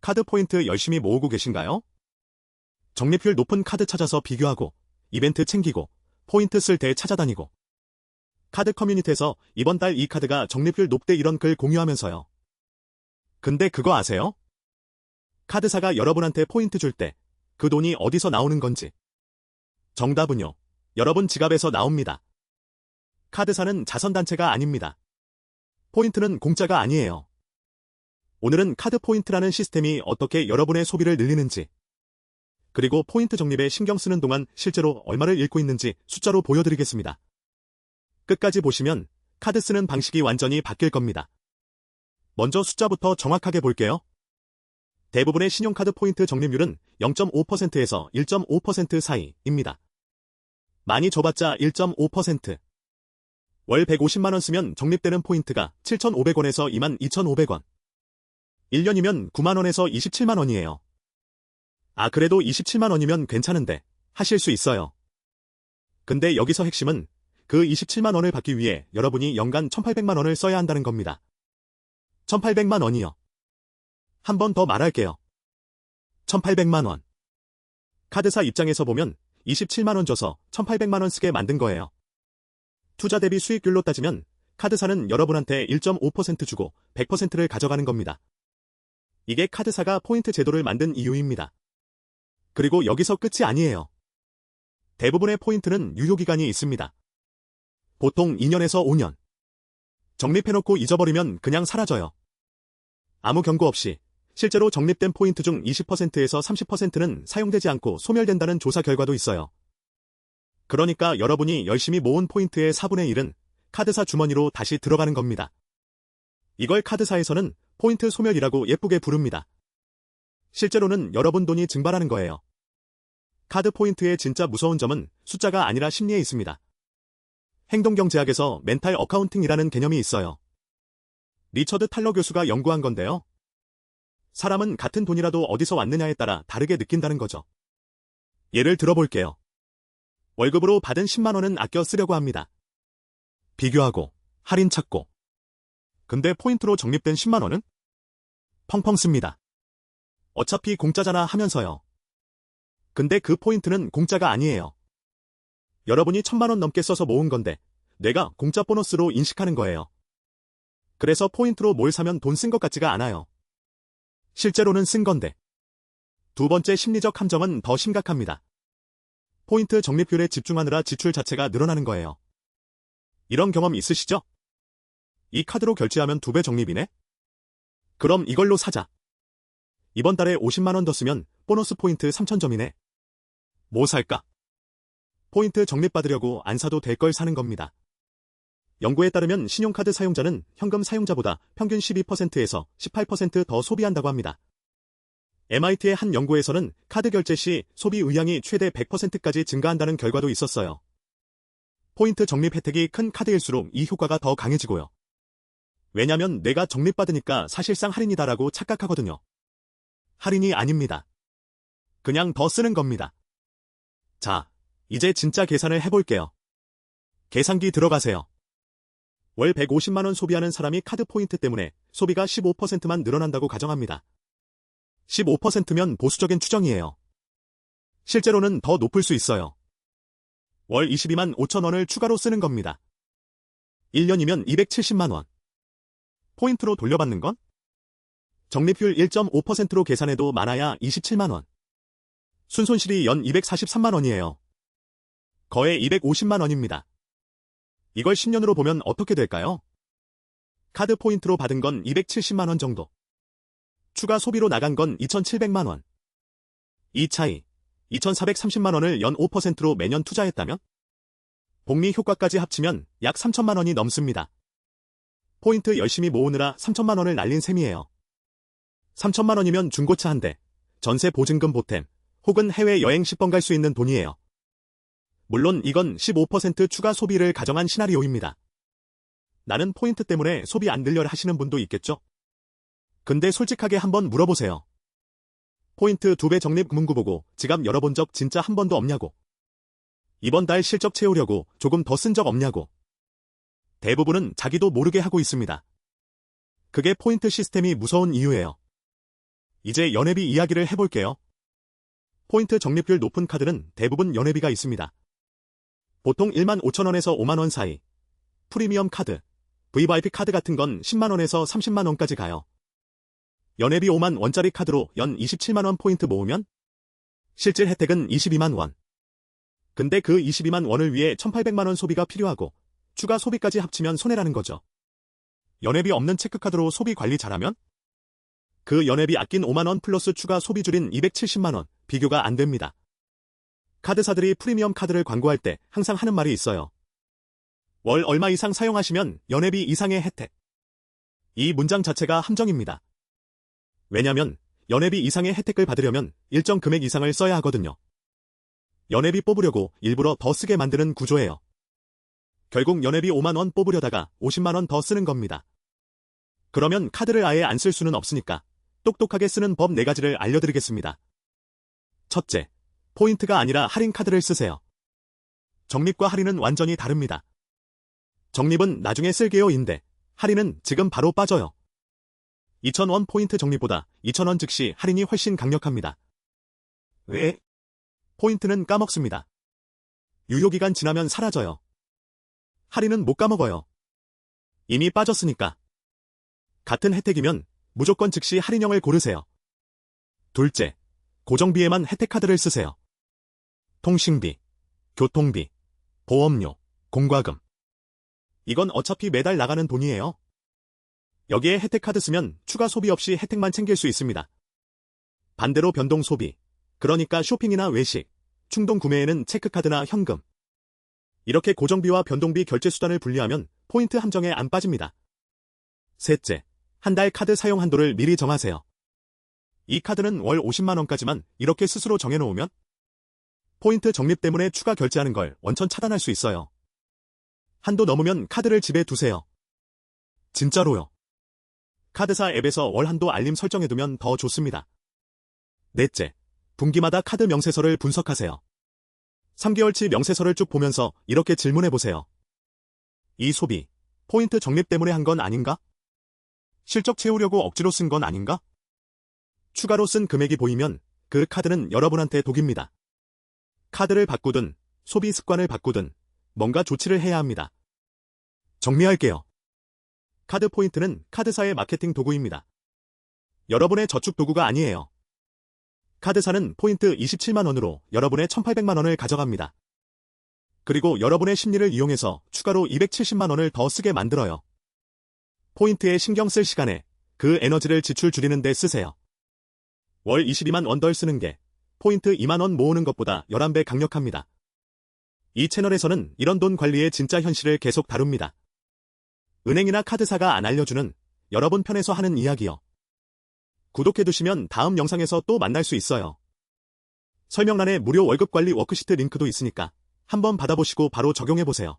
카드 포인트 열심히 모으고 계신가요? 적립률 높은 카드 찾아서 비교하고, 이벤트 챙기고, 포인트 쓸 때 찾아다니고. 카드 커뮤니티에서 이번 달 이 카드가 적립률 높대 이런 글 공유하면서요. 근데 그거 아세요? 카드사가 여러분한테 포인트 줄 때 그 돈이 어디서 나오는 건지. 정답은요. 여러분 지갑에서 나옵니다. 카드사는 자선단체가 아닙니다. 포인트는 공짜가 아니에요. 오늘은 카드 포인트라는 시스템이 어떻게 여러분의 소비를 늘리는지, 그리고 포인트 적립에 신경 쓰는 동안 실제로 얼마를 잃고 있는지 숫자로 보여드리겠습니다. 끝까지 보시면 카드 쓰는 방식이 완전히 바뀔 겁니다. 먼저 숫자부터 정확하게 볼게요. 대부분의 신용카드 포인트 적립률은 0.5%에서 1.5% 사이입니다. 많이 줘봤자 1.5%. 월 150만원 쓰면 적립되는 포인트가 7,500원에서 22,500원. 1년이면 9만원에서 27만원이에요. 아, 그래도 27만원이면 괜찮은데 하실 수 있어요. 근데 여기서 핵심은 그 27만원을 받기 위해 여러분이 연간 1,800만원을 써야 한다는 겁니다. 1,800만원이요. 한 번 더 말할게요. 1,800만원. 카드사 입장에서 보면 27만원 줘서 1,800만원 쓰게 만든 거예요. 투자 대비 수익률로 따지면 카드사는 여러분한테 1.5% 주고 100%를 가져가는 겁니다. 이게 카드사가 포인트 제도를 만든 이유입니다. 그리고 여기서 끝이 아니에요. 대부분의 포인트는 유효기간이 있습니다. 보통 2년에서 5년. 적립해놓고 잊어버리면 그냥 사라져요. 아무 경고 없이 실제로 적립된 포인트 중 20%에서 30%는 사용되지 않고 소멸된다는 조사 결과도 있어요. 그러니까 여러분이 열심히 모은 포인트의 4분의 1은 카드사 주머니로 다시 들어가는 겁니다. 이걸 카드사에서는 포인트 소멸이라고 예쁘게 부릅니다. 실제로는 여러분 돈이 증발하는 거예요. 카드 포인트의 진짜 무서운 점은 숫자가 아니라 심리에 있습니다. 행동경제학에서 멘탈 어카운팅이라는 개념이 있어요. 리처드 탈러 교수가 연구한 건데요. 사람은 같은 돈이라도 어디서 왔느냐에 따라 다르게 느낀다는 거죠. 예를 들어볼게요. 월급으로 받은 10만원은 아껴 쓰려고 합니다. 비교하고, 할인 찾고. 근데 포인트로 적립된 10만원은? 펑펑 씁니다. 어차피 공짜잖아 하면서요. 근데 그 포인트는 공짜가 아니에요. 여러분이 1,000만원 넘게 써서 모은 건데 뇌가 공짜 보너스로 인식하는 거예요. 그래서 포인트로 뭘 사면 돈 쓴 것 같지가 않아요. 실제로는 쓴 건데. 두 번째 심리적 함정은 더 심각합니다. 포인트 적립률에 집중하느라 지출 자체가 늘어나는 거예요. 이런 경험 있으시죠? 이 카드로 결제하면 2배 적립이네? 그럼 이걸로 사자. 이번 달에 50만원 더 쓰면 보너스 포인트 3,000점이네. 뭐 살까? 포인트 적립받으려고 안 사도 될 걸 사는 겁니다. 연구에 따르면 신용카드 사용자는 현금 사용자보다 평균 12%에서 18% 더 소비한다고 합니다. MIT의 한 연구에서는 카드 결제 시 소비 의향이 최대 100%까지 증가한다는 결과도 있었어요. 포인트 적립 혜택이 큰 카드일수록 이 효과가 더 강해지고요. 왜냐면 내가 적립받으니까 사실상 할인이다라고 착각하거든요. 할인이 아닙니다. 그냥 더 쓰는 겁니다. 자, 이제 진짜 계산을 해볼게요. 계산기 들어가세요. 월 150만원 소비하는 사람이 카드 포인트 때문에 소비가 15%만 늘어난다고 가정합니다. 15%면 보수적인 추정이에요. 실제로는 더 높을 수 있어요. 월 22만 5천원을 추가로 쓰는 겁니다. 1년이면 270만원. 포인트로 돌려받는 건? 적립률 1.5%로 계산해도 많아야 27만원. 순손실이 연 243만원이에요. 거의 250만원입니다. 이걸 10년으로 보면 어떻게 될까요? 카드 포인트로 받은 건 270만원 정도. 추가 소비로 나간 건 2,700만원. 이 차이, 2,430만원을 연 5%로 매년 투자했다면? 복리 효과까지 합치면 약 3천만원이 넘습니다. 포인트 열심히 모으느라 3천만원을 날린 셈이에요. 3천만원이면 중고차 한 대, 전세 보증금 보탬, 혹은 해외여행 10번 갈 수 있는 돈이에요. 물론 이건 15% 추가 소비를 가정한 시나리오입니다. 나는 포인트 때문에 소비 안 늘려라 하시는 분도 있겠죠? 근데 솔직하게 한번 물어보세요. 포인트 2배 적립 문구 보고 지갑 열어본 적 진짜 한 번도 없냐고. 이번 달 실적 채우려고 조금 더 쓴 적 없냐고. 대부분은 자기도 모르게 하고 있습니다. 그게 포인트 시스템이 무서운 이유예요. 이제 연회비 이야기를 해볼게요. 포인트 적립률 높은 카드는 대부분 연회비가 있습니다. 보통 15,000원에서 5만원 사이, 프리미엄 카드, VVIP 카드 같은 건 10만원에서 30만원까지 가요. 연회비 5만 원짜리 카드로 연 27만원 포인트 모으면 실질 혜택은 22만 원. 근데 그 22만 원을 위해 1,800만원 소비가 필요하고 추가 소비까지 합치면 손해라는 거죠. 연회비 없는 체크카드로 소비 관리 잘하면 그 연회비 아낀 5만원 플러스 추가 소비 줄인 270만원, 비교가 안 됩니다. 카드사들이 프리미엄 카드를 광고할 때 항상 하는 말이 있어요. 월 얼마 이상 사용하시면 연회비 이상의 혜택. 이 문장 자체가 함정입니다. 왜냐면 연회비 이상의 혜택을 받으려면 일정 금액 이상을 써야 하거든요. 연회비 뽑으려고 일부러 더 쓰게 만드는 구조예요. 결국 연회비 5만원 뽑으려다가 50만원 더 쓰는 겁니다. 그러면 카드를 아예 안 쓸 수는 없으니까 똑똑하게 쓰는 법 4가지를 알려드리겠습니다. 첫째, 포인트가 아니라 할인 카드를 쓰세요. 적립과 할인은 완전히 다릅니다. 적립은 나중에 쓸게요인데 할인은 지금 바로 빠져요. 2,000원 포인트 적립보다 2,000원 즉시 할인이 훨씬 강력합니다. 왜? 포인트는 까먹습니다. 유효기간 지나면 사라져요. 할인은 못 까먹어요. 이미 빠졌으니까. 같은 혜택이면 무조건 즉시 할인형을 고르세요. 둘째, 고정비에만 혜택카드를 쓰세요. 통신비, 교통비, 보험료, 공과금. 이건 어차피 매달 나가는 돈이에요. 여기에 혜택카드 쓰면 추가 소비 없이 혜택만 챙길 수 있습니다. 반대로 변동 소비, 그러니까 쇼핑이나 외식, 충동 구매에는 체크카드나 현금. 이렇게 고정비와 변동비 결제 수단을 분리하면 포인트 함정에 안 빠집니다. 셋째, 한 달 카드 사용 한도를 미리 정하세요. 이 카드는 월 50만원까지만 이렇게 스스로 정해놓으면 포인트 적립 때문에 추가 결제하는 걸 원천 차단할 수 있어요. 한도 넘으면 카드를 집에 두세요. 진짜로요. 카드사 앱에서 월 한도 알림 설정해두면 더 좋습니다. 넷째, 분기마다 카드 명세서를 분석하세요. 3개월치 명세서를 쭉 보면서 이렇게 질문해보세요. 이 소비, 포인트 적립 때문에 한 건 아닌가? 실적 채우려고 억지로 쓴 건 아닌가? 추가로 쓴 금액이 보이면 그 카드는 여러분한테 독입니다. 카드를 바꾸든 소비 습관을 바꾸든 뭔가 조치를 해야 합니다. 정리할게요. 카드 포인트는 카드사의 마케팅 도구입니다. 여러분의 저축 도구가 아니에요. 카드사는 포인트 27만원으로 여러분의 1,800만원을 가져갑니다. 그리고 여러분의 심리를 이용해서 추가로 270만원을 더 쓰게 만들어요. 포인트에 신경 쓸 시간에 그 에너지를 지출 줄이는 데 쓰세요. 월 22만 원 덜 쓰는 게 포인트 2만원 모으는 것보다 11배 강력합니다. 이 채널에서는 이런 돈 관리의 진짜 현실을 계속 다룹니다. 은행이나 카드사가 안 알려주는 여러분 편에서 하는 이야기요. 구독해두시면 다음 영상에서 또 만날 수 있어요. 설명란에 무료 월급관리 워크시트 링크도 있으니까 한번 받아보시고 바로 적용해보세요.